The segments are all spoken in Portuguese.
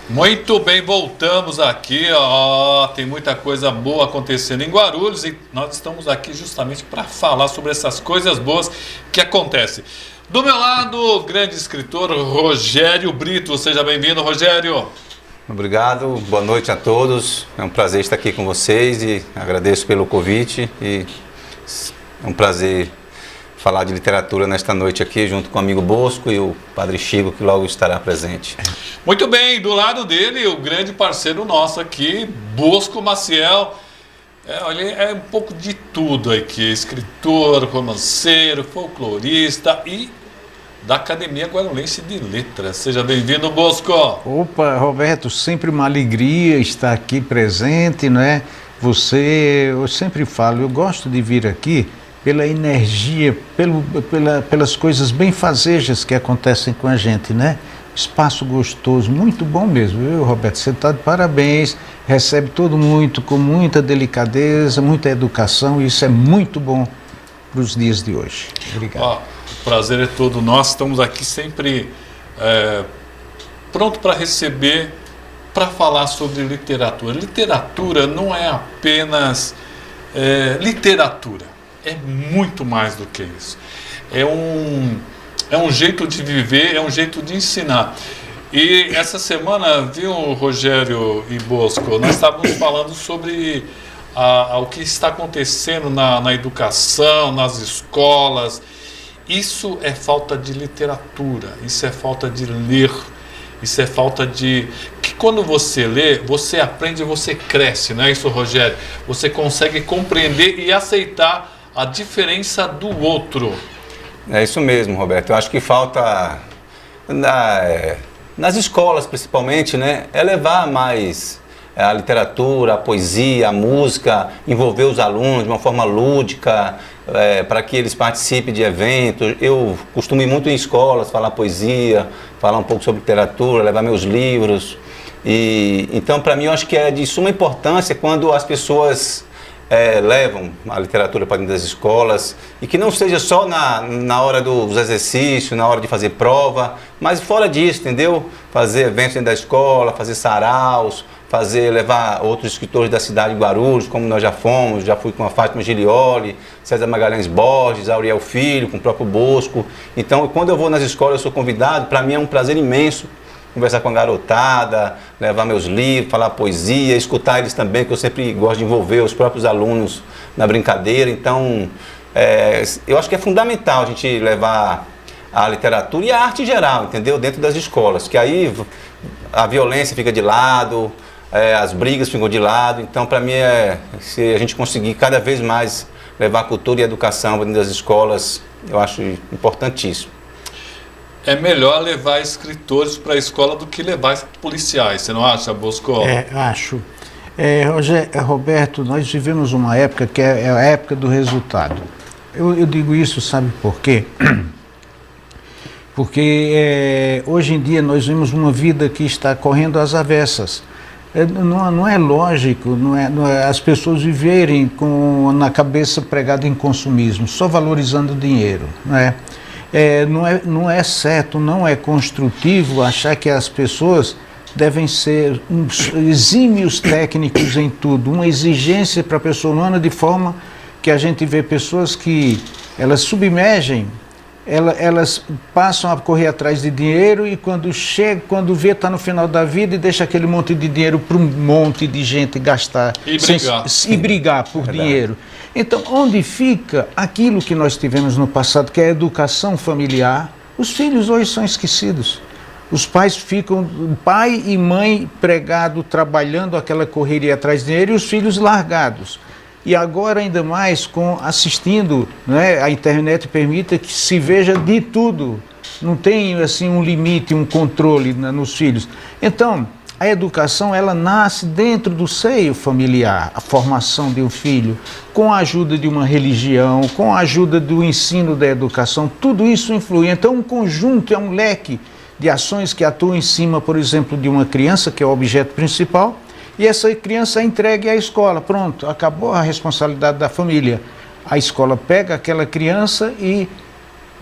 Muito bem, voltamos aqui, tem muita coisa boa acontecendo em Guarulhos e nós estamos aqui justamente para falar sobre essas coisas boas que acontecem. Do meu lado, o grande escritor Rogério Brito. Seja bem-vindo, Rogério. Obrigado, boa noite a todos. É um prazer estar aqui com vocês e agradeço pelo convite. E é um prazer falar de literatura nesta noite aqui, junto com o amigo Bosco e o Padre Chico, que logo estará presente. Muito bem, do lado dele, o grande parceiro nosso aqui, Bosco Maciel. Olha, é um pouco de tudo aqui, escritor, romanceiro, folclorista e da Academia Guarulhense de Letras. Seja bem-vindo, Bosco. Opa, Roberto, sempre uma alegria estar aqui presente, não é? Eu sempre falo, eu gosto de vir aqui pela energia, pelas coisas benfazejas que acontecem com a gente, né? Espaço gostoso, muito bom mesmo, viu, Roberto? Você está de parabéns, recebe todo mundo com muita delicadeza, muita educação, e isso é muito bom para os dias de hoje. Obrigado. O prazer é todo nosso, estamos aqui sempre pronto para receber, para falar sobre literatura. Literatura não é apenas literatura. É muito mais do que isso. É um jeito de viver, é um jeito de ensinar. E essa semana, viu, Rogério e Bosco, nós estávamos falando sobre o que está acontecendo na educação, nas escolas. Isso é falta de literatura, isso é falta de ler, isso é falta de... que quando você lê, você aprende, você cresce, não é isso, Rogério? Você consegue compreender e aceitar a diferença do outro. É isso mesmo, Roberto. Eu acho que falta, nas escolas principalmente, né, é levar mais a literatura, a poesia, a música, envolver os alunos de uma forma lúdica, para que eles participem de eventos. Eu costumo ir muito em escolas, falar poesia, falar um pouco sobre literatura, levar meus livros. Então, para mim, eu acho que é de suma importância quando as pessoas levam a literatura para dentro das escolas, e que não seja só na hora dos exercícios, na hora de fazer prova, mas fora disso, entendeu? Fazer eventos dentro da escola, fazer saraus, levar outros escritores da cidade de Guarulhos, como nós já fui com a Fátima Gilioli, César Magalhães Borges, Auriel Filho, com o próprio Bosco. Então, quando eu vou nas escolas, eu sou convidado, para mim é um prazer imenso conversar com a garotada, levar meus livros, falar poesia, escutar eles também, que eu sempre gosto de envolver os próprios alunos na brincadeira. Então, eu acho que é fundamental a gente levar a literatura e a arte em geral, entendeu? Dentro das escolas, que aí a violência fica de lado, as brigas ficam de lado. Então, para mim, se a gente conseguir cada vez mais levar a cultura e a educação dentro das escolas, eu acho importantíssimo. É melhor levar escritores para a escola do que levar policiais, você não acha, Bosco? Acho. Roberto, nós vivemos uma época que é a época do resultado. Eu digo isso, sabe por quê? Porque hoje em dia nós vemos uma vida que está correndo às avessas. Não é lógico, as pessoas viverem na cabeça pregada em consumismo, só valorizando o dinheiro, não é? Não é certo, não é construtivo achar que as pessoas devem ser exímios técnicos em tudo, uma exigência para a pessoa humana, de forma que a gente vê pessoas que elas submergem, elas passam a correr atrás de dinheiro, e quando vê, está no final da vida e deixa aquele monte de dinheiro para um monte de gente gastar e brigar por dinheiro. Então, onde fica aquilo que nós tivemos no passado, que é a educação familiar? Os filhos hoje são esquecidos. Os pais ficam, pai e mãe pregado, trabalhando aquela correria atrás de dinheiro, e os filhos largados. E agora ainda mais assistindo, né, a internet permite que se veja de tudo. Não tem assim um limite, um controle nos filhos. Então, a educação, ela nasce dentro do seio familiar, a formação de um filho, com a ajuda de uma religião, com a ajuda do ensino da educação, tudo isso influi. Então, um conjunto, é um leque de ações que atuam em cima, por exemplo, de uma criança, que é o objeto principal, e essa criança é entregue à escola. Pronto, acabou a responsabilidade da família. A escola pega aquela criança e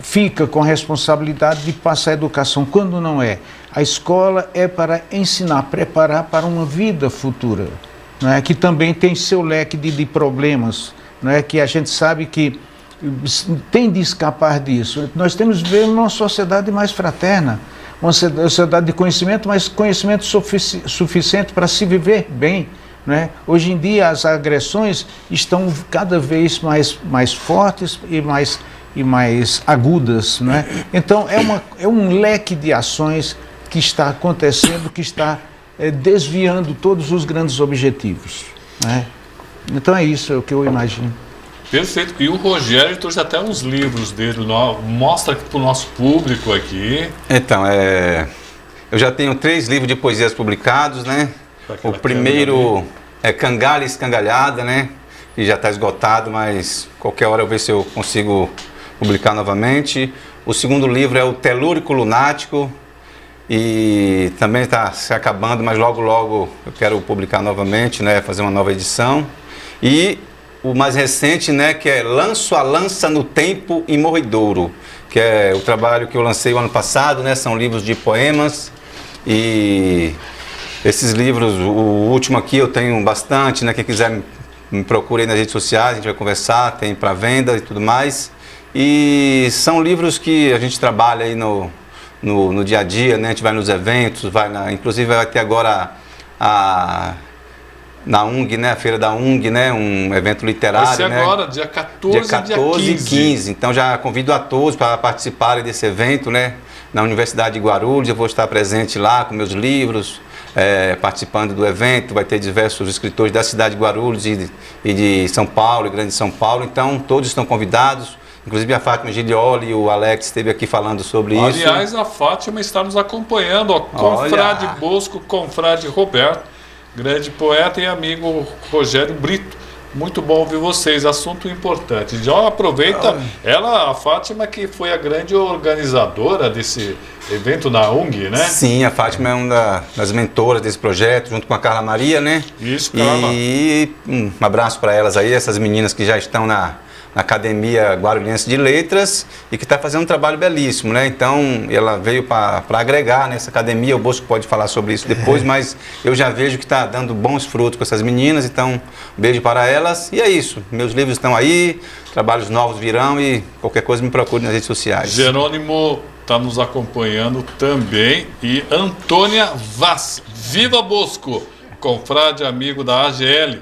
fica com a responsabilidade de passar a educação, quando não é. A escola é para ensinar, preparar para uma vida futura, não é? Que também tem seu leque de problemas, não é? Que a gente sabe que tem de escapar disso. Nós temos de ver uma sociedade mais fraterna, uma sociedade de conhecimento, mas conhecimento suficiente para se viver bem. Né? Hoje em dia as agressões estão cada vez mais fortes e mais agudas. Né? Então é um leque de ações que está acontecendo, que está desviando todos os grandes objetivos. Né? Então é isso, é o que eu imagino. Perfeito. E o Rogério trouxe até uns livros dele, mostra para o nosso público aqui. Então, eu já tenho 3 livros de poesias publicados, né? O primeiro é Cangalha Escangalhada, né? Que já está esgotado, mas qualquer hora eu vejo se eu consigo publicar novamente. O segundo livro é o Telúrico Lunático, e também está se acabando, mas logo eu quero publicar novamente, né? Fazer uma nova edição. E o mais recente, né, que é Lanço a Lança no Tempo e Morredouro, que é o trabalho que eu lancei o ano passado, né? São livros de poemas, e esses livros, o último aqui eu tenho bastante, né? Quem quiser me procure aí nas redes sociais, a gente vai conversar, tem para venda e tudo mais. E são livros que a gente trabalha aí no dia a dia, né? A gente vai nos eventos, inclusive vai ter agora na UNG, né? A Feira da UNG, né? Um evento literário. Vai ser, né? Agora, dia 14 e 15. Então já convido a todos para participarem desse evento, né? Na Universidade de Guarulhos. Eu vou estar presente lá com meus livros, participando do evento. Vai ter diversos escritores da cidade de Guarulhos e de São Paulo, e Grande São Paulo. Então todos estão convidados. Inclusive a Fátima Giglioli e o Alex esteve aqui falando sobre isso. Aliás, a Fátima está nos acompanhando, ó, confrade Bosco, confrade Roberto, grande poeta, e amigo Rogério Brito. Muito bom ouvir vocês, assunto importante. Já aproveita, a Fátima, que foi a grande organizadora desse evento na UNG, né? Sim, a Fátima é uma das mentoras desse projeto, junto com a Carla Maria, né? Isso, Carla. E um abraço para elas aí, essas meninas que já estão na Academia Guarulhense de Letras e que está fazendo um trabalho belíssimo, né? Então, ela veio para agregar nessa academia. O Bosco pode falar sobre isso depois, mas eu já vejo que está dando bons frutos com essas meninas, então, um beijo para elas. E é isso, meus livros estão aí, trabalhos novos virão, e qualquer coisa me procure nas redes sociais. Jerônimo está nos acompanhando também, e Antônia Vaz, viva Bosco, confrade amigo da AGL.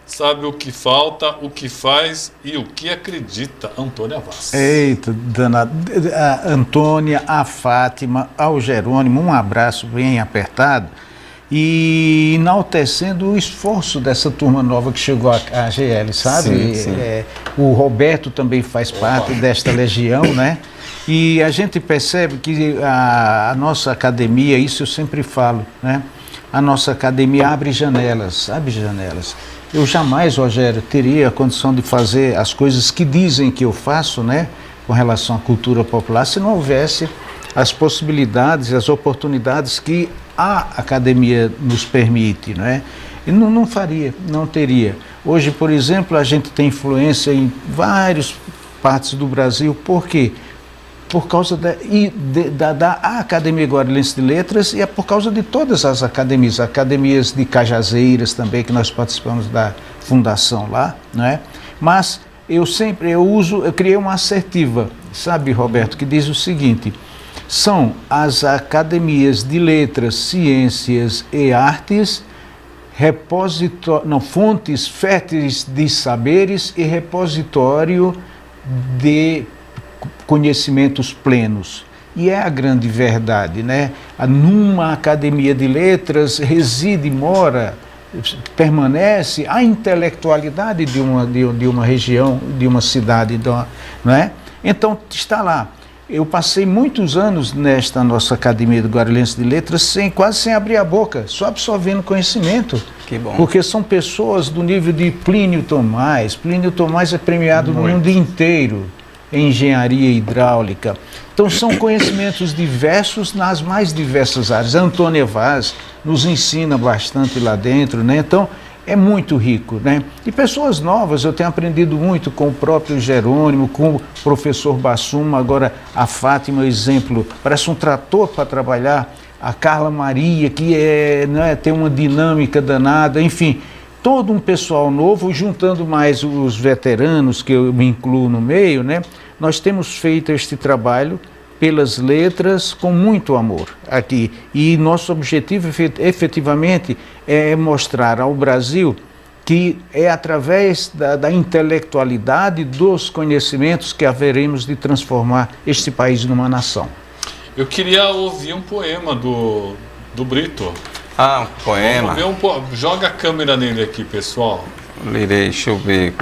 Sabe o que falta, o que faz e o que acredita. Antônia Vaz. Eita, danado. A Antônia, a Fátima, ao Jerônimo, um abraço bem apertado, e enaltecendo o esforço dessa turma nova que chegou à AGL, sabe? Sim, sim. O Roberto também faz parte desta legião, né? E a gente percebe que a nossa academia, isso eu sempre falo, né? A nossa academia abre janelas. Eu jamais, Rogério, teria a condição de fazer as coisas que dizem que eu faço, né, com relação à cultura popular, se não houvesse as possibilidades, as oportunidades que a academia nos permite, né? E não faria, não teria. Hoje, por exemplo, a gente tem influência em várias partes do Brasil. Por quê? Por causa da Academia Guarulhense de Letras, e é por causa de todas as academias de Cajazeiras também, que nós participamos da fundação lá, né? Mas eu criei uma assertiva, sabe, Roberto, que diz o seguinte: são as academias de letras, ciências e artes, fontes férteis de saberes e repositório de conhecimentos plenos. E é a grande verdade, né? Numa academia de letras reside, mora, permanece a intelectualidade de uma região, de uma cidade, não é? Então está lá. Eu passei muitos anos nesta nossa Academia do Guarulhense de Letras quase sem abrir a boca, só absorvendo conhecimento. Que bom. Porque são pessoas do nível de Plínio Tomás. Plínio Tomás é premiado no mundo inteiro em engenharia hidráulica. Então são conhecimentos diversos nas mais diversas áreas. A Antônia Vaz nos ensina bastante lá dentro, né? Então é muito rico, né? E pessoas novas, eu tenho aprendido muito com o próprio Jerônimo, com o professor Bassuma, agora a Fátima, exemplo, parece um trator para trabalhar, a Carla Maria, que tem uma dinâmica danada, enfim, todo um pessoal novo, juntando mais os veteranos, que eu me incluo no meio, né? Nós temos feito este trabalho pelas letras com muito amor aqui. E nosso objetivo efetivamente é mostrar ao Brasil que é através da intelectualidade, dos conhecimentos que haveremos de transformar este país numa nação. Eu queria ouvir um poema do Brito. Ah, um poema. Vamos ver joga a câmera nele aqui, pessoal. Lerei, deixa eu ver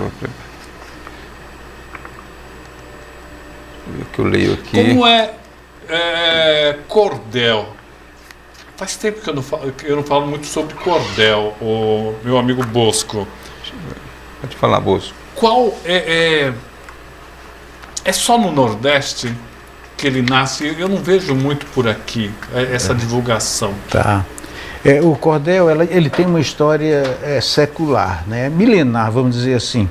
o que eu leio aqui. Como é cordel? Faz tempo que eu não falo muito sobre cordel, o meu amigo Bosco. Pode falar, Bosco. Qual é só no Nordeste que ele nasce? Eu não vejo muito por aqui essa divulgação. Tá. O cordel, ele tem uma história secular, né? Milenar, vamos dizer assim.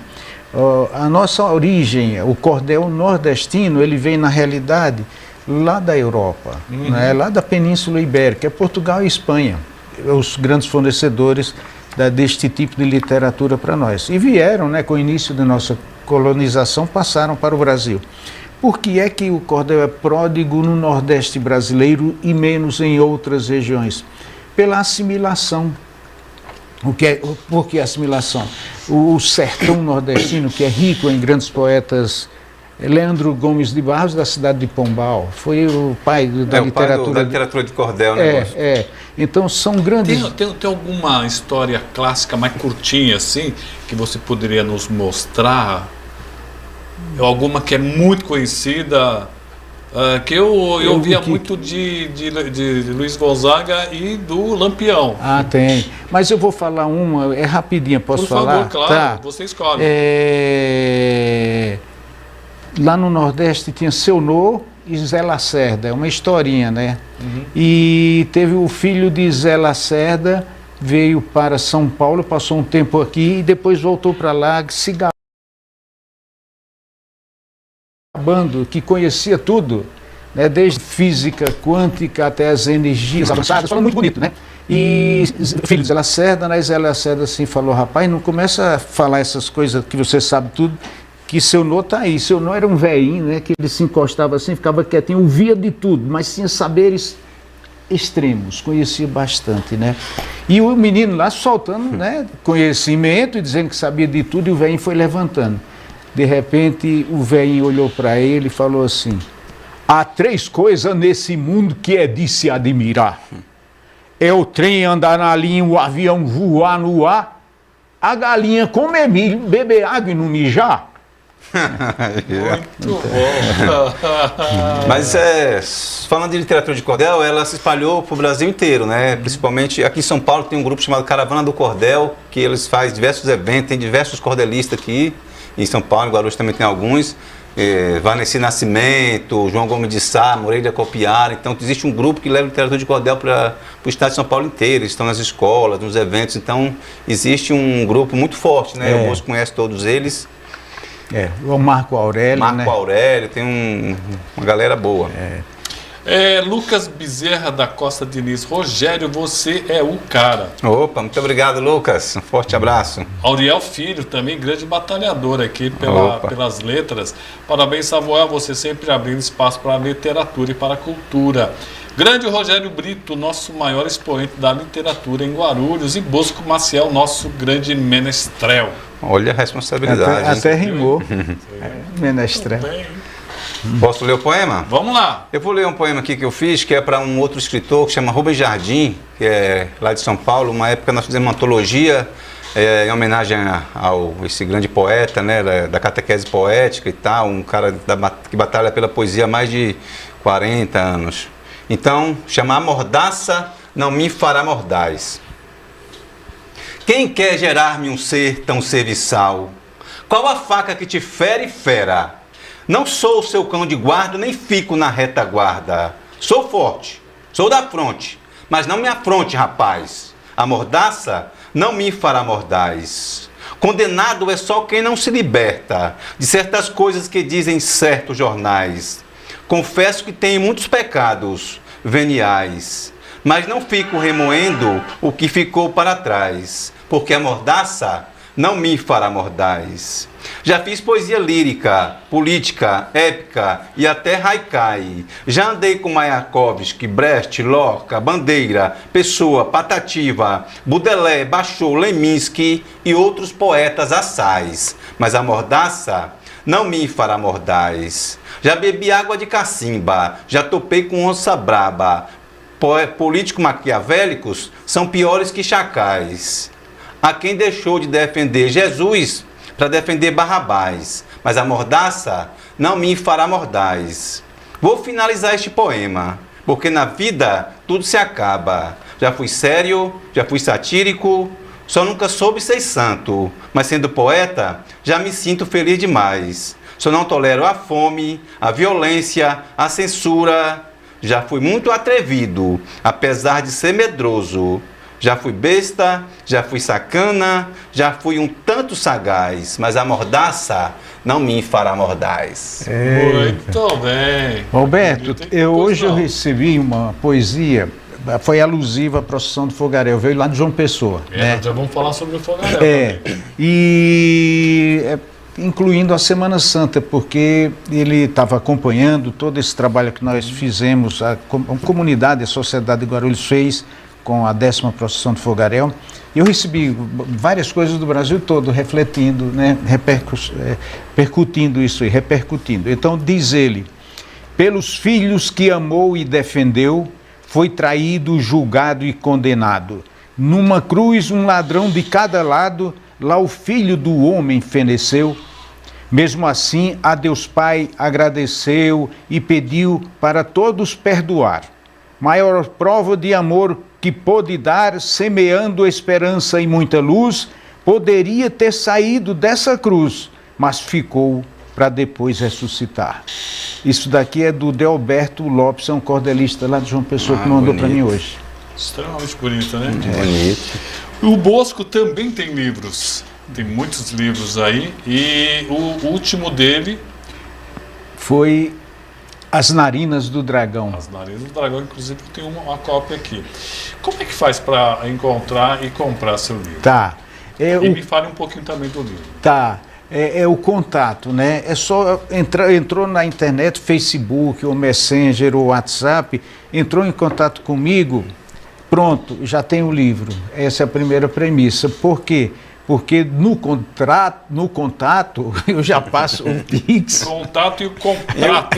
A nossa origem, o cordel nordestino, ele vem na realidade lá da Europa, né? Lá da Península Ibérica, Portugal e Espanha, os grandes fornecedores deste tipo de literatura para nós. E vieram, né, com o início da nossa colonização, passaram para o Brasil. Por que é que o cordel é pródigo no Nordeste brasileiro e menos em outras regiões? Pela assimilação. Por que assimilação? O sertão nordestino, que é rico em grandes poetas, Leandro Gomes de Barros, da cidade de Pombal, foi o pai da literatura. Da literatura de cordel, né? Então são grandes. Tem alguma história clássica mais curtinha assim que você poderia nos mostrar? Alguma que é muito conhecida? Que eu via muito de Luiz Gonzaga e do Lampião. Ah, tem. Mas eu vou falar uma, é rapidinha, posso falar? Por favor, claro, você escolhe. Lá no Nordeste tinha Seu Nô e Zé Lacerda, é uma historinha, né? Uhum. E teve o filho de Zé Lacerda, veio para São Paulo, passou um tempo aqui e depois voltou para lá, se gabando, que conhecia tudo, né? Desde física quântica até as energias avançadas, falou muito bonito, né? E filho de Zé Lacerda, né? Zé Lacerda assim falou, rapaz, não começa a falar essas coisas que você sabe tudo, que Seu Nô tá aí. Seu Nô era um velhinho, né? Que ele se encostava assim, ficava quietinho, ouvia de tudo, mas tinha saberes extremos, conhecia bastante, né? E o menino lá soltando, né, conhecimento e dizendo que sabia de tudo, e o velhinho foi levantando. De repente, o velhinho olhou para ele e falou assim: há 3 coisas nesse mundo que é de se admirar. É o trem andar na linha, o avião voar no ar, a galinha comer milho, beber água e não mijar. Muito bom. Mas falando de literatura de cordel, ela se espalhou para o Brasil inteiro, né? Principalmente aqui em São Paulo tem um grupo chamado Caravana do Cordel, que eles fazem diversos eventos, tem diversos cordelistas aqui em São Paulo, em Guarulhos também tem alguns. Vanessa Nascimento, João Gomes de Sá, Moreira Copiara. Então existe um grupo que leva literatura de cordel para o estado de São Paulo inteiro. Eles estão nas escolas, nos eventos. Então existe um grupo muito forte, né? O Bosco conhece todos eles. O Marco Aurélio, Marco Aurélio, tem uma galera boa. Lucas Bezerra da Costa Diniz. Rogério, você é o cara. Opa, muito obrigado, Lucas. Um forte abraço. Auriel Filho, também grande batalhador aqui pelas letras. Parabéns, Samuel, você sempre abrindo espaço para a literatura e para a cultura. Grande Rogério Brito, nosso maior expoente da literatura em Guarulhos, e Bosco Maciel, nosso grande menestrel. Olha a responsabilidade. Até rimou. Menestrel. Posso ler o poema? Vamos lá. Eu vou ler um poema aqui que eu fiz, que é para um outro escritor que chama Rubens Jardim, que é lá de São Paulo. Uma época nós fizemos uma antologia em homenagem a esse grande poeta, né, da catequese poética e tal, um cara que batalha pela poesia há mais de 40 anos. Então, chama A Mordaça Não Me Fará Mordaz. Quem quer gerar-me um ser tão serviçal? Qual a faca que te fere, fera? Não sou o seu cão de guarda, nem fico na retaguarda. Sou forte, sou da fronte, mas não me afronte, rapaz. A mordaça não me fará mordaz. Condenado é só quem não se liberta de certas coisas que dizem certos jornais. Confesso que tenho muitos pecados veniais, mas não fico remoendo o que ficou para trás, porque a mordaça não me fará mordaz. Já fiz poesia lírica, política, épica e até haikai. Já andei com Mayakovsky, Brecht, Lorca, Bandeira, Pessoa, Patativa, Baudelaire, Bachot, Leminski e outros poetas assais. Mas a mordaça não me fará mordaz. Já bebi água de cacimba, já topei com onça braba. Políticos maquiavélicos são piores que chacais. Há quem deixou de defender Jesus para defender Barrabás, mas a mordaça não me fará mordaz. Vou finalizar este poema, porque na vida tudo se acaba. Já fui sério, já fui satírico, só nunca soube ser santo, mas sendo poeta já me sinto feliz demais. Só não tolero a fome, a violência, a censura. Já fui muito atrevido, apesar de ser medroso. Já fui besta, já fui sacana, já fui um tanto sagaz, mas a mordaça não me fará mordaz. Muito bem. Roberto, hoje eu não. recebi uma poesia, foi alusiva à procissão do Fogaréu, veio lá de João Pessoa. Né? Já vamos falar sobre o Fogaréu. Incluindo a Semana Santa, porque ele estava acompanhando todo esse trabalho que nós fizemos, a comunidade, a sociedade de Guarulhos fez com a 10ª procissão do Fogaréu. E eu recebi várias coisas do Brasil todo refletindo, né, repercutindo isso e repercutindo. Então diz ele: pelos filhos que amou e defendeu, foi traído, julgado e condenado. Numa cruz um ladrão de cada lado, lá o filho do homem feneceu. Mesmo assim, a Deus Pai agradeceu e pediu para todos perdoar. Maior prova de amor que pôde dar, semeando esperança e muita luz, poderia ter saído dessa cruz, mas ficou para depois ressuscitar. Isso daqui é do Deoberto Lopes, um cordelista lá de João Pessoa, que mandou para mim hoje. Extremamente bonito, né? Bonito. O Bosco também tem livros. Tem muitos livros aí. E o último dele... Foi As Narinas do Dragão. As Narinas do Dragão, inclusive, eu tenho uma cópia aqui. Como é que faz para encontrar e comprar seu livro? Tá. Me fale um pouquinho também do livro. Tá. É o contato, né? É só entrou na internet, Facebook, ou Messenger, ou WhatsApp, entrou em contato comigo, pronto, já tem o livro. Essa é a primeira premissa. Por quê? Porque no contato eu já passo o Pix. Contato e o contrato.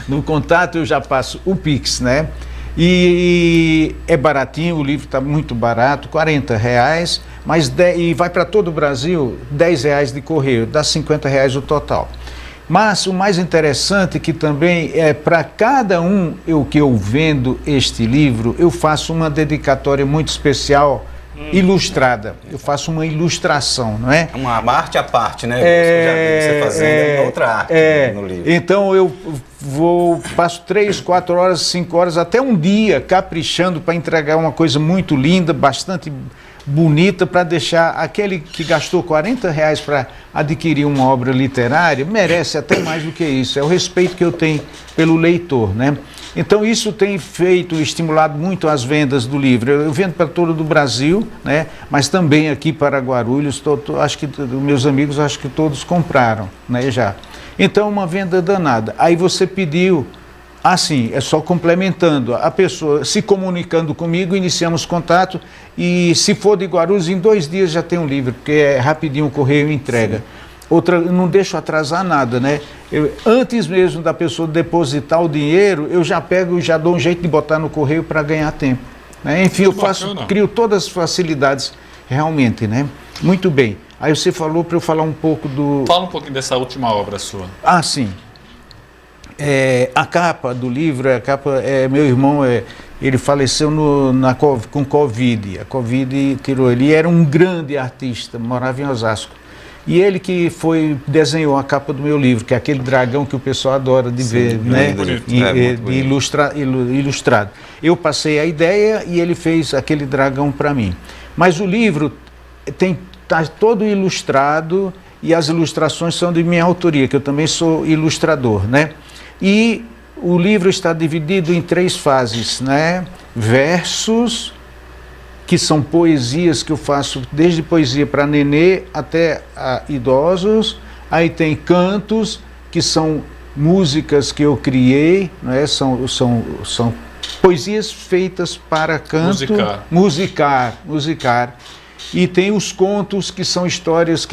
No contato eu já passo o Pix, né? E é baratinho, o livro está muito barato, R$40, mas e vai para todo o Brasil, R$10 de correio, dá R$50 o total. Mas o mais interessante que também é para cada um que eu vendo este livro, eu faço uma dedicatória muito especial, ilustrada. Eu faço uma ilustração, não é? Uma arte à parte, né? Eu já vi você fazendo outra arte no livro. Então eu passo 3, 4 horas, 5 horas, até um dia caprichando para entregar uma coisa muito linda, bastante bonita, para deixar aquele que gastou R$40 para adquirir uma obra literária, merece até mais do que isso. É o respeito que eu tenho pelo leitor, né? Então isso tem estimulado muito as vendas do livro. Eu vendo para todo o Brasil, né? Mas também aqui para Guarulhos, acho que meus amigos, acho que todos compraram, né, já. Então uma venda danada. Aí você pediu, assim, é só complementando, a pessoa se comunicando comigo, iniciamos contato, e se for de Guarulhos, em 2 dias já tem um livro, porque é rapidinho o correio entrega. Sim. Outra, eu não deixo atrasar nada, né? Antes mesmo da pessoa depositar o dinheiro, eu já pego e já dou um jeito de botar no correio para ganhar tempo, né? Enfim, crio todas as facilidades realmente, né? Muito bem. Aí você falou para eu falar um pouco do... Fala um pouquinho dessa última obra sua. Ah, sim. A capa do livro, meu irmão, ele faleceu com Covid. A Covid tirou ele. Ele era um grande artista, morava em Osasco. E ele que desenhou a capa do meu livro, que é aquele dragão que o pessoal adora de ver, né? Ilustrado. Eu passei a ideia e ele fez aquele dragão para mim. Mas o livro está todo ilustrado e as ilustrações são de minha autoria, que eu também sou ilustrador, né? E o livro está dividido em 3 fases, né? Versos, que são poesias que eu faço desde poesia para nenê até idosos. Aí tem cantos, que são músicas que eu criei, né? São poesias feitas para canto, musicar. E tem os contos, que são histórias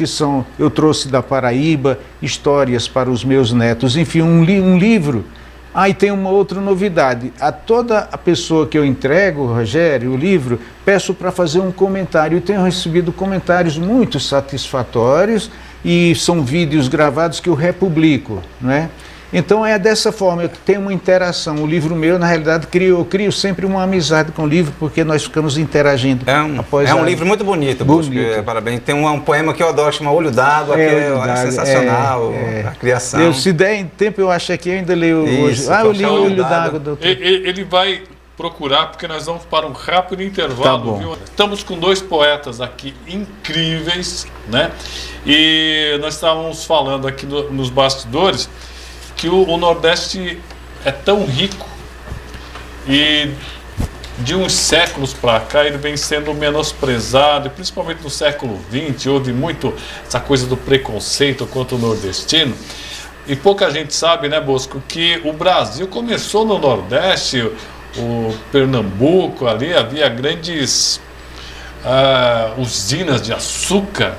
eu trouxe da Paraíba, histórias para os meus netos. Enfim, um livro. E tem uma outra novidade. A toda a pessoa que eu entrego, Rogério, o livro, peço para fazer um comentário. Eu tenho recebido comentários muito satisfatórios e são vídeos gravados que eu republico, não é? Então é dessa forma, eu tenho uma interação. O livro meu, na realidade, eu crio sempre uma amizade com o livro, porque nós ficamos interagindo. É um livro muito bonito, Bosco. Parabéns. Tem um poema que eu adoro, chama Olho d'Água, que é sensacional, a criação. Se der em tempo, eu acho que eu ainda leio hoje. Eu li Olho d'Água, doutor. Ele vai procurar, porque nós vamos para um rápido intervalo. Viu? Estamos com 2 poetas aqui incríveis, né? E nós estávamos falando aqui nos bastidores que o Nordeste é tão rico e de uns séculos para cá ele vem sendo menosprezado, e principalmente no século XX houve muito essa coisa do preconceito contra o nordestino, e pouca gente sabe, né, Bosco, que o Brasil começou no Nordeste. O Pernambuco, ali havia grandes usinas de açúcar.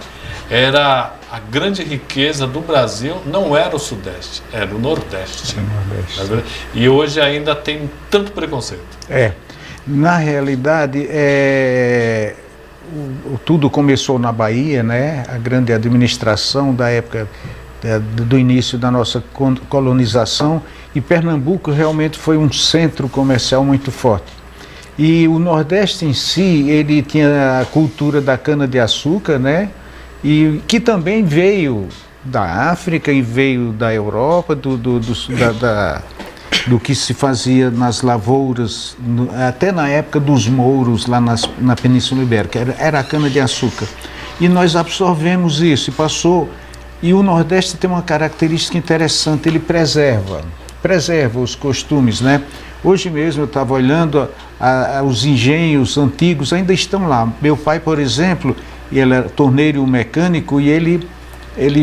Era a grande riqueza do Brasil, não era o Sudeste, era o Nordeste. E hoje ainda tem tanto preconceito. Na realidade, tudo começou na Bahia, né? A grande administração da época do início da nossa colonização, e Pernambuco realmente foi um centro comercial muito forte. E o Nordeste em si, ele tinha a cultura da cana-de-açúcar, né? E que também veio da África e veio da Europa, do que se fazia nas lavouras, até na época dos mouros, lá na Península Ibérica, era a cana-de-açúcar. E nós absorvemos isso, e passou. E o Nordeste tem uma característica interessante, ele preserva os costumes, né? Hoje mesmo eu estava olhando, os engenhos antigos ainda estão lá. Meu pai, por exemplo, ele era torneiro mecânico, e ele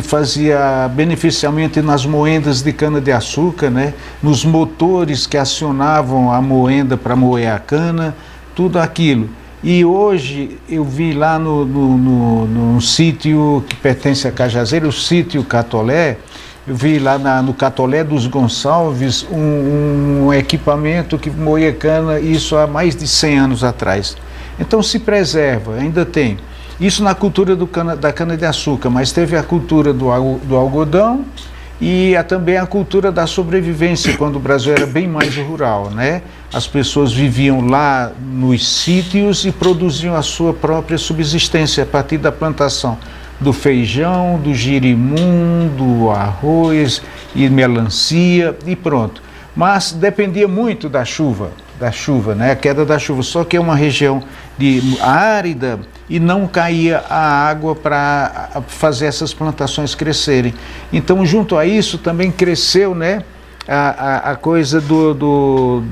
fazia beneficialmente nas moendas de cana-de-açúcar, né? Nos motores que acionavam a moenda para moer a cana, tudo aquilo. E hoje eu vi lá no sítio que pertence a Cajazeiro, o sítio Catolé, eu vi lá no Catolé dos Gonçalves um equipamento que moía cana, isso há mais de 100 anos atrás. Então se preserva, ainda tem. Isso na cultura da cana-de-açúcar, mas teve a cultura do algodão e também a cultura da sobrevivência, quando o Brasil era bem mais rural, né? As pessoas viviam lá nos sítios e produziam a sua própria subsistência a partir da plantação do feijão, do girimum, do arroz e melancia e pronto. Mas dependia muito da chuva, né? A queda da chuva, só que é uma região árida e não caía a água para fazer essas plantações crescerem. Então, junto a isso, também cresceu, né, a coisa do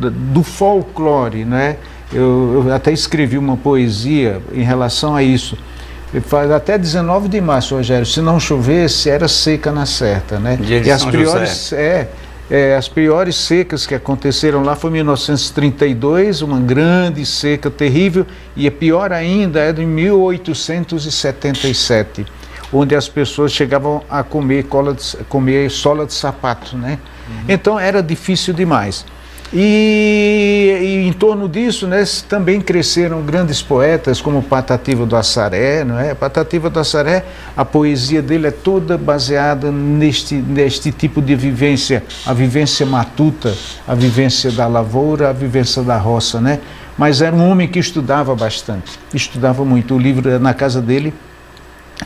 folclore, né? Eu até escrevi uma poesia em relação a isso. Até 19 de março, Rogério, se não chovesse, era seca na certa, né? E as piores secas que aconteceram lá foi em 1932, uma grande seca terrível, e a pior ainda é de 1877, onde as pessoas chegavam a comer sola de sapato, né? Então era difícil demais. E em torno disso, né, também cresceram grandes poetas como Patativa do Assaré, não é? Patativa do Assaré, a poesia dele é toda baseada neste tipo de vivência, a vivência matuta, a vivência da lavoura, a vivência da roça, né? Mas era um homem que estudava bastante, estudava muito. O livro na casa dele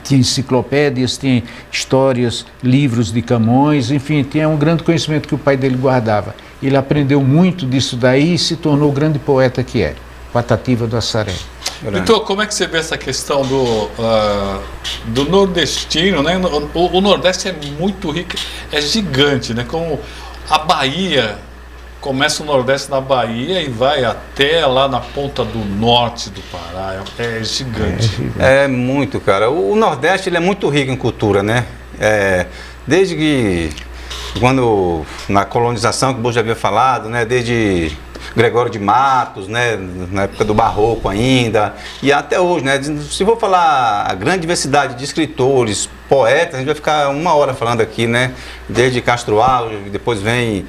tinha enciclopédias, tinha histórias, livros de Camões, enfim, tinha um grande conhecimento que o pai dele guardava. Ele aprendeu muito disso daí e se tornou o grande poeta que é, Patativa do Assaré. grande. Então, como é que você vê essa questão do nordestino, né? O Nordeste é muito rico, é gigante, né? Como a Bahia, começa o Nordeste na Bahia e vai até lá na ponta do norte do Pará, é gigante. É muito, cara. O Nordeste ele é muito rico em cultura, né? Desde que, quando, na colonização, que o Bo já havia falado, né? Desde Gregório de Matos, né? Na época do Barroco ainda, e até hoje, né? Se for falar a grande diversidade de escritores, poetas, a gente vai ficar 1 hora falando aqui, né? Desde Castro Alves, depois vem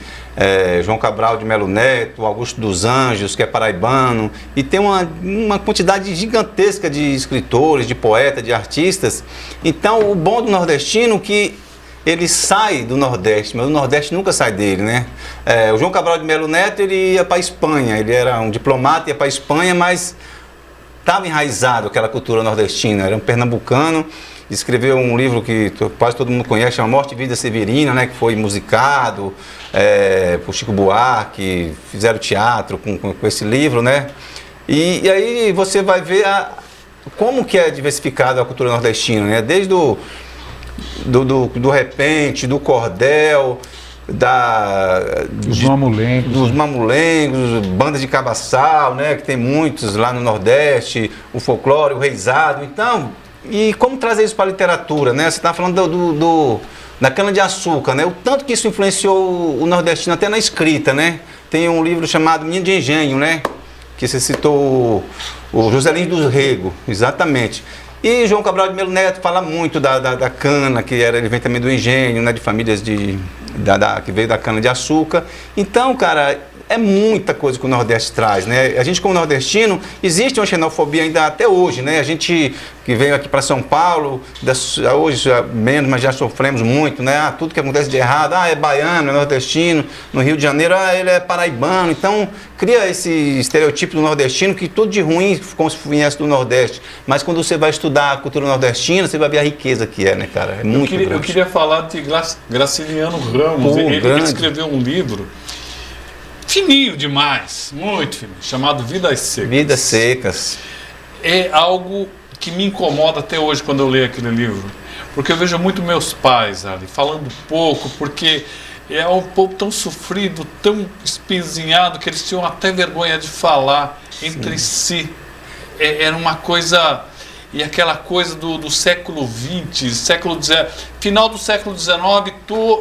João Cabral de Melo Neto, Augusto dos Anjos, que é paraibano, e tem uma quantidade gigantesca de escritores, de poetas, de artistas. Então, o bom do nordestino é que ele sai do Nordeste, mas o Nordeste nunca sai dele, né? O João Cabral de Melo Neto, ele ia para a Espanha, ele era um diplomata, ia para a Espanha, mas estava enraizado aquela cultura nordestina, era um pernambucano, escreveu um livro que quase todo mundo conhece, chama Morte e Vida Severina, né? Que foi musicado por Chico Buarque, fizeram teatro com esse livro, né? E aí você vai ver como que é diversificada a cultura nordestina, né? Desde do repente, do cordel, dos mamulengos, bandas de cabaçal, né, que tem muitos lá no Nordeste, o folclore, o reizado. Então, e como trazer isso para a literatura, né? Você está falando da cana-de-açúcar, né? O tanto que isso influenciou o nordestino até na escrita, né? Tem um livro chamado Menino de Engenho, né? Que você citou o Joselino dos Rego, exatamente. E João Cabral de Melo Neto fala muito da cana, que ele vem também do engenho, né, de famílias que veio da cana de açúcar. Então, cara, é muita coisa que o Nordeste traz, né? A gente, como nordestino, existe uma xenofobia ainda até hoje, né? A gente que veio aqui para São Paulo, hoje menos, mas já sofremos muito, né? Tudo que acontece de errado, é baiano, é nordestino, no Rio de Janeiro, ele é paraibano. Então, cria esse estereotipo do nordestino que tudo de ruim, como se viesse do Nordeste. Mas quando você vai estudar a cultura nordestina, você vai ver a riqueza que é, né, cara? É muito grande. Eu queria falar de Graciliano Ramos. Ele escreveu um livro fininho demais, muito fininho, chamado Vidas Secas. Vidas Secas. É algo que me incomoda até hoje quando eu leio aquele livro, porque eu vejo muito meus pais ali falando pouco, porque é um povo tão sofrido, tão espinzinhado, que eles tinham até vergonha de falar entre si. Era uma coisa... E aquela coisa do século XX, final do século XIX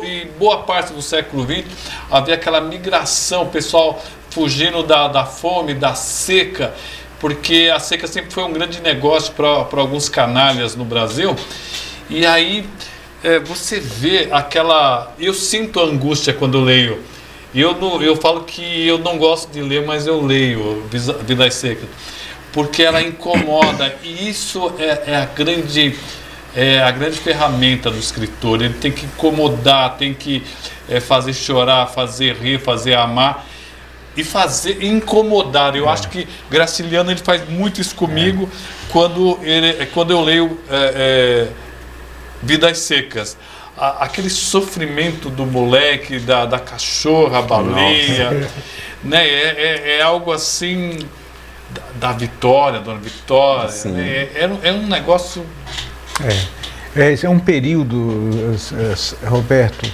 e boa parte do século XX, havia aquela migração, o pessoal fugindo da fome, da seca, porque a seca sempre foi um grande negócio para alguns canalhas no Brasil. E aí você vê aquela... Eu sinto angústia quando eu leio. Eu falo que eu não gosto de ler, mas eu leio Vidas Secas, porque ela incomoda, e isso é a grande ferramenta do escritor. Ele tem que incomodar, tem que fazer chorar, fazer rir, fazer amar e fazer incomodar. Eu acho que Graciliano ele faz muito isso comigo quando eu leio Vidas Secas. Aquele sofrimento do moleque, da cachorra, baleia, né? É algo assim... Da Vitória, Dona Vitória, né? É um negócio... Esse é um período, Roberto,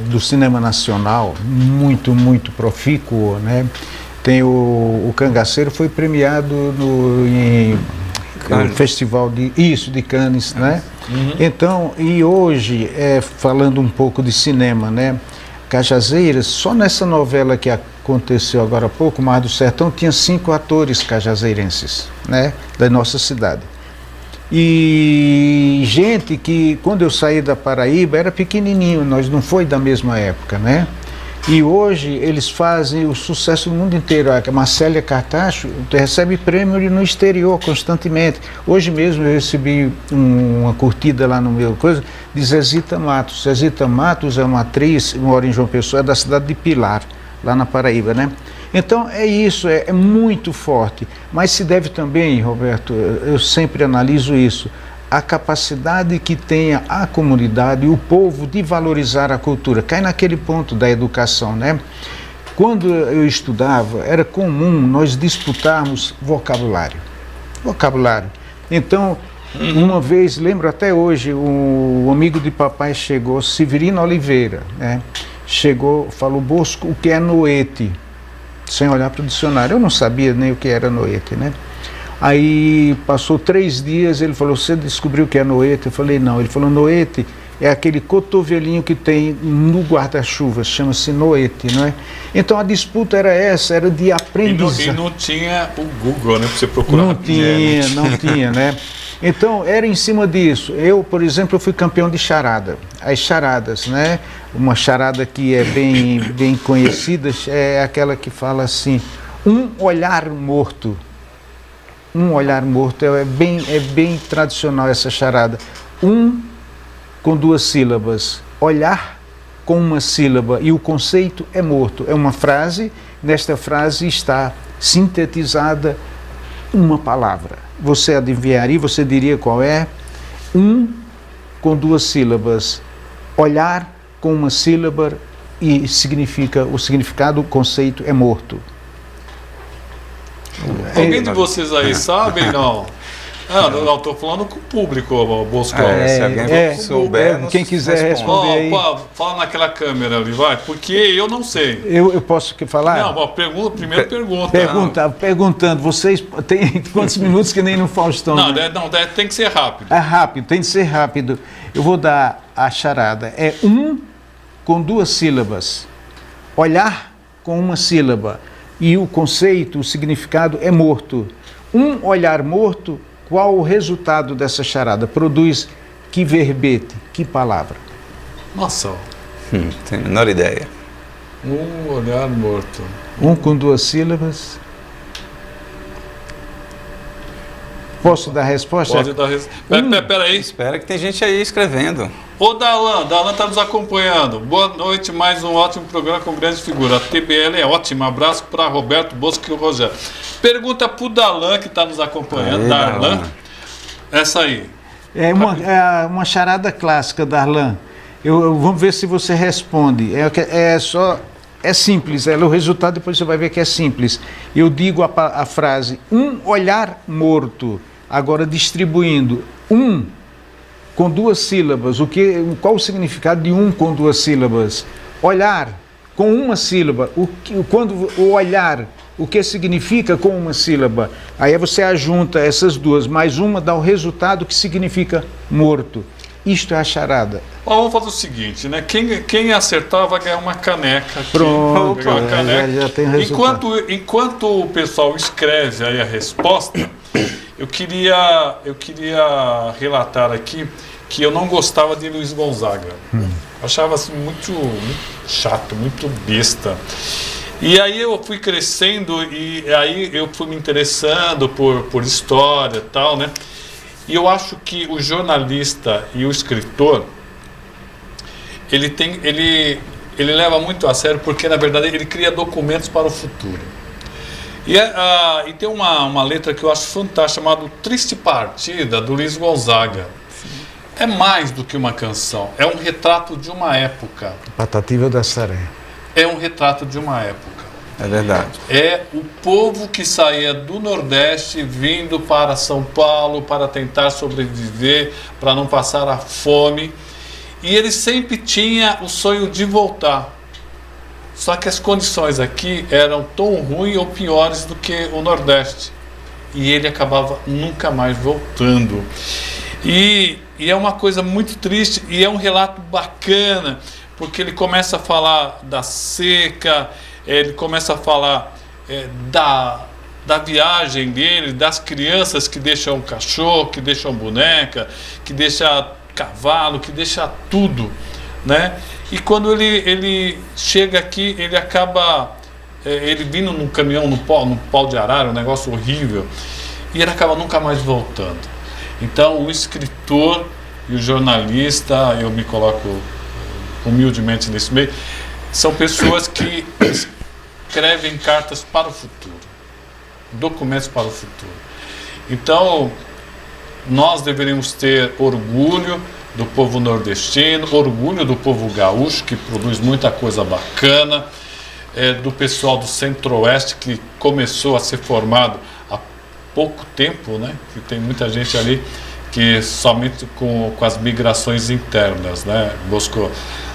do cinema nacional muito, muito profícuo, né? Tem o Cangaceiro, foi premiado no Festival de Cannes, né? Uhum. Então, e hoje, falando um pouco de cinema, né? Cajazeiras, só nessa novela que aconteceu agora há pouco, Mar do Sertão, tinha 5 atores cajazeirenses, né, da nossa cidade. E gente que, quando eu saí da Paraíba, era pequenininho, nós não foi da mesma época, né? E hoje eles fazem o sucesso no mundo inteiro. A Marcélia Cartacho recebe prêmio no exterior constantemente. Hoje mesmo eu recebi uma curtida lá no meu coisa de Zezita Matos. Zezita Matos é uma atriz, mora em João Pessoa, é da cidade de Pilar, lá na Paraíba, né? Então é isso, é muito forte. Mas se deve também, Roberto, eu sempre analiso isso, a capacidade que tenha a comunidade e o povo de valorizar a cultura. Cai naquele ponto da educação, né? Quando eu estudava, era comum nós disputarmos vocabulário. vocabulário. Então, uma vez, lembro até hoje, o amigo de papai chegou, Severino Oliveira, né? Chegou, falou, Bosco, o que é noite? Sem olhar para o dicionário. Eu não sabia nem o que era noite, né? Aí passou 3 dias, ele falou, você descobriu o que é noete? Eu falei, não. Ele falou, noete é aquele cotovelinho que tem no guarda-chuva, chama-se noete, não é? Então a disputa era essa, era de aprendizagem. E não tinha o Google, né, para você procurar. Não tinha, né? Então era em cima disso. Eu, por exemplo, fui campeão de charada. As charadas, né? Uma charada que é bem conhecida é aquela que fala assim, um olhar morto. Um olhar morto, é bem tradicional essa charada. Com 2 sílabas, olhar com uma sílaba, e o conceito é morto. É uma frase, nesta frase está sintetizada uma palavra. Você adivinharia, você diria qual é? Com 2 sílabas, olhar com uma sílaba e o significado, o conceito é morto. Alguém de vocês aí sabe, não? Não, estou falando com o público, Bosco. Se alguém souber, quem quiser responder aí. Fala naquela câmera ali, vai, porque eu não sei. Eu posso falar? Não, primeiro pergunta. Perguntando, vocês têm quantos minutos que nem no Faustão? Não, tem que ser rápido. É rápido, tem que ser rápido. Eu vou dar a charada. É com 2 sílabas. Olhar com uma sílaba. E o conceito, o significado é morto. Um olhar morto, qual o resultado dessa charada? Produz que verbete, que palavra? Nossa. Tenho a menor ideia. Um olhar morto. Com 2 sílabas. Posso dar a resposta? Pode dar a resposta. Peraí. Espera que tem gente aí escrevendo. Ô Darlan está nos acompanhando. Boa noite, mais um ótimo programa com grande figura. A TBL é ótima. Abraço para Roberto, Bosco e o Rogério. Pergunta para o Darlan, que está nos acompanhando. Darlan. Essa aí. É uma charada clássica, Darlan. Vamos ver se você responde. É simples, o resultado depois você vai ver que é simples. Eu digo a frase, um olhar morto. Agora distribuindo, com 2 sílabas. Qual o significado de com 2 sílabas? Olhar com uma sílaba. Quando o olhar, o que significa com uma sílaba? Aí você ajunta essas 2, mais uma dá o resultado que significa morto. Isto é a charada. Vamos fazer o seguinte, né? Quem acertar vai ganhar uma caneca aqui. Pronto, uma caneca. Já tem resultado. Enquanto o pessoal escreve aí a resposta, eu queria relatar aqui que eu não gostava de Luiz Gonzaga. Achava assim muito chato, muito besta. E aí eu fui crescendo e aí eu fui me interessando por história e tal, né? E eu acho que o jornalista e o escritor, ele leva muito a sério, porque na verdade ele cria documentos para o futuro. E tem uma letra que eu acho fantástica, chamada Triste Partida, do Luiz Gonzaga. É mais do que uma canção, é um retrato de uma época. Patativa da Saré. É um retrato de uma época. É verdade. É o povo que saía do Nordeste vindo para São Paulo para tentar sobreviver, para não passar a fome. E ele sempre tinha o sonho de voltar. Só que as condições aqui eram tão ruins ou piores do que o Nordeste. E ele acabava nunca mais voltando. E é uma coisa muito triste, e é um relato bacana, porque ele começa a falar da seca, ele começa a falar da viagem dele, das crianças que deixam cachorro, que deixam boneca, que deixam cavalo, que deixam tudo, né? E quando ele chega aqui, ele acaba, ele vindo num caminhão, no pau de arara, um negócio horrível, e ele acaba nunca mais voltando. Então o escritor e o jornalista, eu me coloco humildemente nesse meio, são pessoas que escrevem cartas para o futuro, documentos para o futuro. Então, nós deveríamos ter orgulho do povo nordestino, orgulho do povo gaúcho, que produz muita coisa bacana, do pessoal do Centro-Oeste, que começou a ser formado pouco tempo, né? Que tem muita gente ali que somente com as migrações internas, né, Bosco?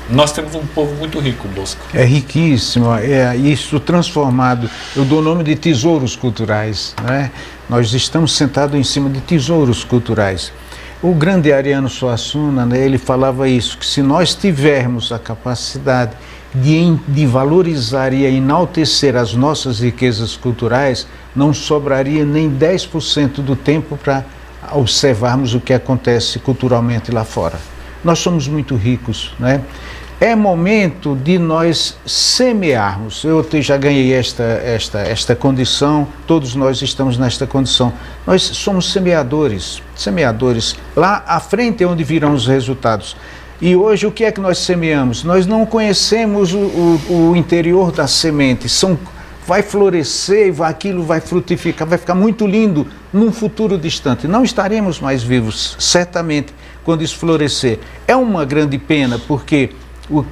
Nós temos um povo muito rico, Bosco. É riquíssimo, é isso transformado. Eu dou o nome de tesouros culturais, né? Nós estamos sentados em cima de tesouros culturais. O grande Ariano Suassuna, né, ele falava isso, que se nós tivermos a capacidade de valorizar e enaltecer as nossas riquezas culturais, não sobraria nem 10% do tempo para observarmos o que acontece culturalmente lá fora. Nós somos muito ricos, né? É momento de nós semearmos. Eu já ganhei esta condição, todos nós estamos nesta condição. Nós somos semeadores. Lá à frente é onde virão os resultados. E hoje o que é que nós semeamos? Nós não conhecemos o interior da semente. Vai florescer, aquilo vai frutificar, vai ficar muito lindo num futuro distante. Não estaremos mais vivos, certamente, quando isso florescer. É uma grande pena, porque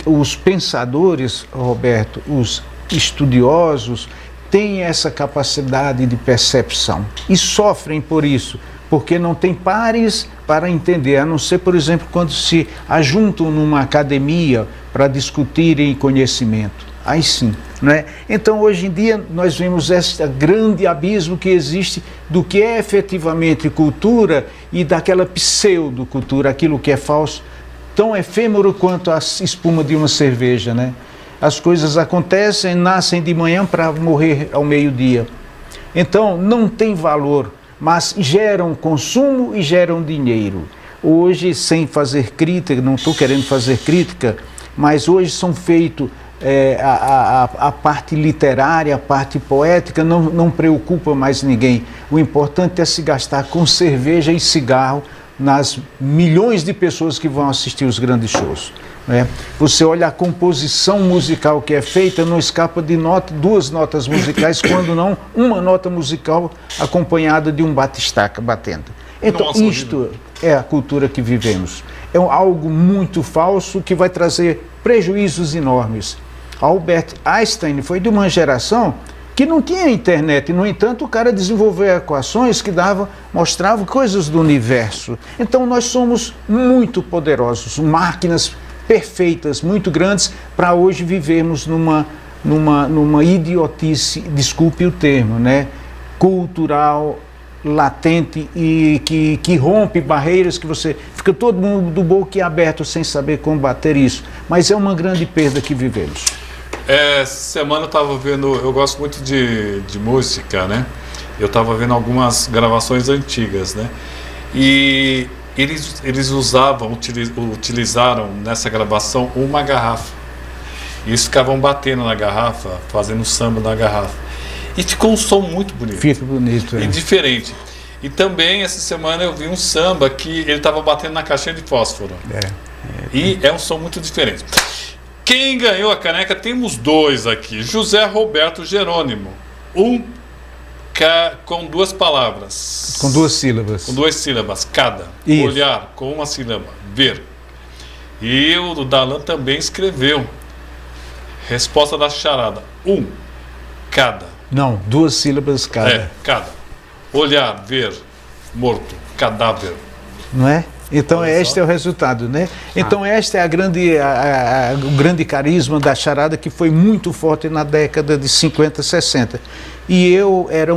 os pensadores, Roberto, os estudiosos, têm essa capacidade de percepção e sofrem por isso, porque não tem pares para entender, a não ser, por exemplo, quando se ajuntam numa academia para discutirem conhecimento. Aí sim, né? Então, hoje em dia, nós vemos este grande abismo que existe do que é efetivamente cultura e daquela pseudocultura, aquilo que é falso, tão efêmero quanto a espuma de uma cerveja, né? As coisas acontecem, nascem de manhã para morrer ao meio-dia. Então, não tem valor, mas geram consumo e geram dinheiro. Hoje, sem fazer crítica, não estou querendo fazer crítica, mas hoje são feitos... a parte literária, a parte poética não preocupa mais ninguém. O importante é se gastar com cerveja e cigarro nas milhões de pessoas que vão assistir os grandes shows, né? Você olha a composição musical que é feita, não escapa de duas notas musicais, quando não uma nota musical acompanhada de um batistaca batendo. Então, isto é a cultura que vivemos. É algo muito falso que vai trazer prejuízos enormes. Albert Einstein foi de uma geração que não tinha internet, no entanto o cara desenvolveu equações que mostravam coisas do universo. Então nós somos muito poderosos, máquinas perfeitas, muito grandes, para hoje vivermos numa idiotice, desculpe o termo, né, cultural, latente e que rompe barreiras, que você fica todo mundo do boquiaberto sem saber combater isso. Mas é uma grande perda que vivemos. Essa semana eu estava vendo, eu gosto muito de música, né? Eu estava vendo algumas gravações antigas, né? E eles utilizaram nessa gravação uma garrafa. E eles ficavam batendo na garrafa, fazendo samba na garrafa. E ficou um som muito bonito. Fica bonito, e diferente. E também essa semana eu vi um samba que ele estava batendo na caixinha de fósforo. E é um som muito diferente. Quem ganhou a caneca, temos dois aqui. José Roberto Jerônimo. Com duas palavras. Com duas sílabas. Com duas sílabas, cada. Isso. Olhar, com uma sílaba. Ver. E o Darlan também escreveu. Resposta da charada. Cada. Não, duas sílabas cada. Cada. Olhar, ver, morto, cadáver. Não é? Então este é o resultado, né? Então este é o grande carisma da charada, que foi muito forte na década de 50, 60. E eu era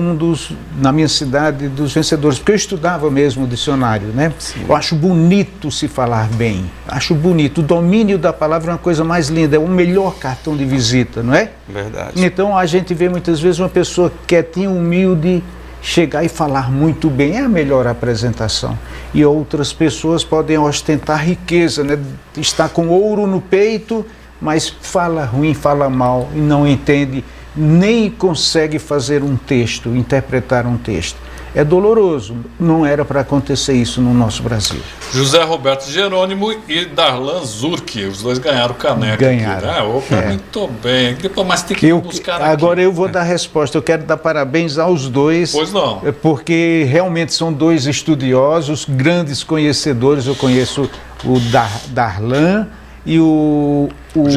na minha cidade, dos vencedores, porque eu estudava mesmo o dicionário, né? Sim. Eu acho bonito se falar bem, acho bonito. O domínio da palavra é uma coisa mais linda, é o melhor cartão de visita, não é? Verdade. Então a gente vê muitas vezes uma pessoa quietinha, humilde, chegar e falar muito bem, é a melhor apresentação. E outras pessoas podem ostentar riqueza, né? Está com ouro no peito, mas fala ruim, fala mal e não entende, nem consegue fazer um texto, interpretar um texto. É doloroso, não era para acontecer isso no nosso Brasil. José Roberto Jerônimo e Darlan Zurk, os dois ganharam caneca. Ganharam. Aqui, né? Muito bem. Depois, mas tem que buscar aqui. Agora eu vou dar resposta. Eu quero dar parabéns aos dois. Pois não. Porque realmente são dois estudiosos, grandes conhecedores. Eu conheço o Darlan e o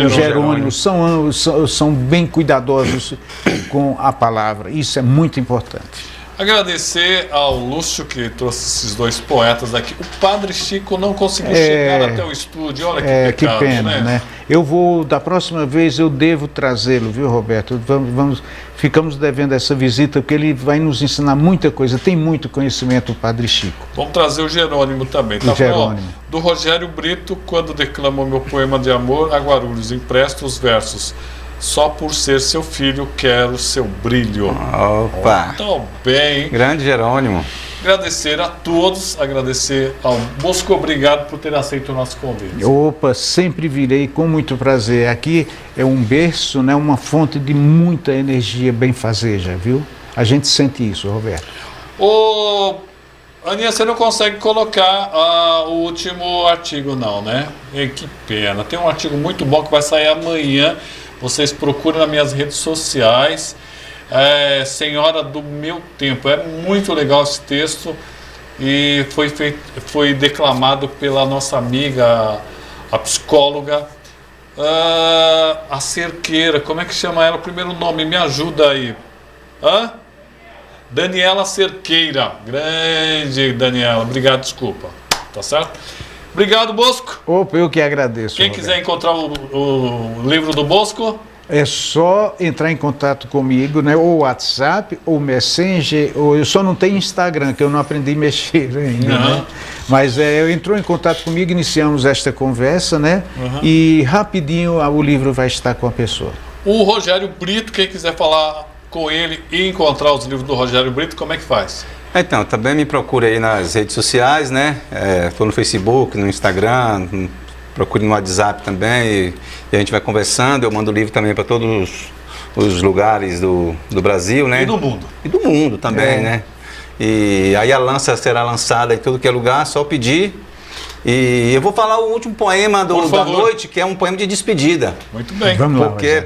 Jerônimo. São bem cuidadosos com a palavra. Isso é muito importante. Agradecer ao Lúcio que trouxe esses dois poetas aqui. O Padre Chico não conseguiu chegar até o estúdio, olha que pecado, que pena, né? Da próxima vez eu devo trazê-lo, viu, Roberto? Ficamos devendo essa visita, porque ele vai nos ensinar muita coisa, tem muito conhecimento o Padre Chico. Vamos trazer o Jerônimo também, tá? Jerônimo. Do Rogério Brito, quando declamo meu poema de amor, a Guarulhos empresta os versos. Só por ser seu filho, quero seu brilho. Opa! Muito bem. Grande Jerônimo. Agradecer a todos, agradecer ao Bosco, obrigado por ter aceito o nosso convite. Opa, sempre virei com muito prazer. Aqui é um berço, né, uma fonte de muita energia benfazeja, viu? A gente sente isso, Roberto. Ô, Aninha, você não consegue colocar o último artigo não, né? Que pena. Tem um artigo muito bom que vai sair amanhã. Vocês procuram nas minhas redes sociais. Senhora do Meu Tempo. É muito legal esse texto e foi declamado pela nossa amiga, a psicóloga, a Cerqueira. Como é que chama ela? O primeiro nome, me ajuda aí. Daniela Cerqueira. Grande Daniela. Obrigado, desculpa. Tá certo? Obrigado, Bosco. Opa, eu que agradeço. Quem Roberto. quiser encontrar o livro do Bosco, é só entrar em contato comigo, né? Ou WhatsApp, ou Messenger, ou eu só não tenho Instagram, que eu não aprendi a mexer ainda, né? Mas entrou em contato comigo, iniciamos esta conversa, né? E rapidinho o livro vai estar com a pessoa. O Rogério Brito, quem quiser falar com ele e encontrar os livros do Rogério Brito, como é que faz? Então, também me procure aí nas redes sociais, né? Estou no Facebook, no Instagram, procure no WhatsApp também e a gente vai conversando. Eu mando o livro também para todos os lugares do Brasil, né? E do mundo. E do mundo também, né? E aí a lança será lançada em todo que é lugar, só pedir. E eu vou falar o último poema da noite, que é um poema de despedida. Muito bem. Vamos lá. Porque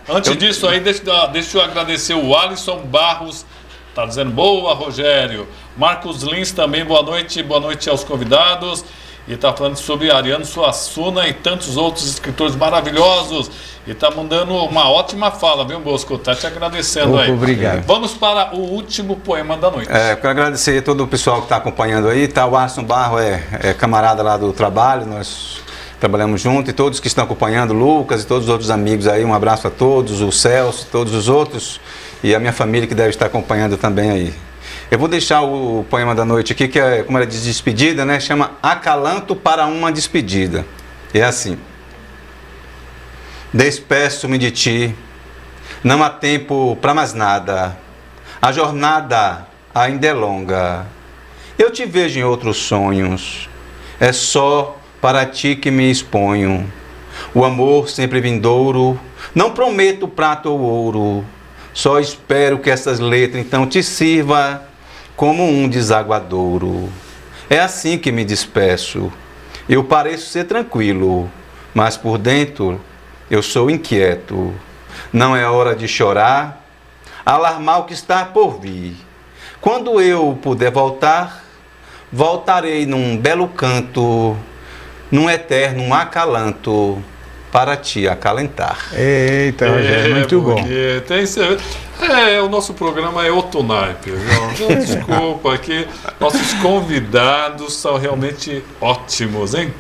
Antes disso aí, deixa eu agradecer o Alisson Barros. Tá dizendo boa, Rogério. Marcos Lins também, boa noite aos convidados. E tá falando sobre Ariano Suassuna e tantos outros escritores maravilhosos. E tá mandando uma ótima fala, viu, Bosco? Tá te agradecendo aí. Obrigado. Vamos para o último poema da noite. Quero agradecer a todo o pessoal que está acompanhando aí. Tá? O Alisson Barro é camarada lá do trabalho, nós trabalhamos junto. E todos que estão acompanhando, Lucas e todos os outros amigos aí, um abraço a todos, o Celso, todos os outros. E a minha família que deve estar acompanhando também aí. Eu vou deixar o poema da noite aqui, que é, como era de despedida, né? Chama Acalanto para uma Despedida. E é assim. Despeço-me de ti, não há tempo para mais nada. A jornada ainda é longa. Eu te vejo em outros sonhos. É só para ti que me exponho. O amor sempre vindouro, não prometo prata ou ouro. Só espero que essas letras então te sirva como um desaguadouro. É assim que me despeço. Eu pareço ser tranquilo, mas por dentro eu sou inquieto. Não é hora de chorar, alarmar o que está por vir. Quando eu puder voltar, voltarei num belo canto, num eterno acalanto, para te acalentar. Eita, Rogério, muito bom. O nosso programa é outro naipe. Desculpa, aqui nossos convidados são realmente ótimos, hein?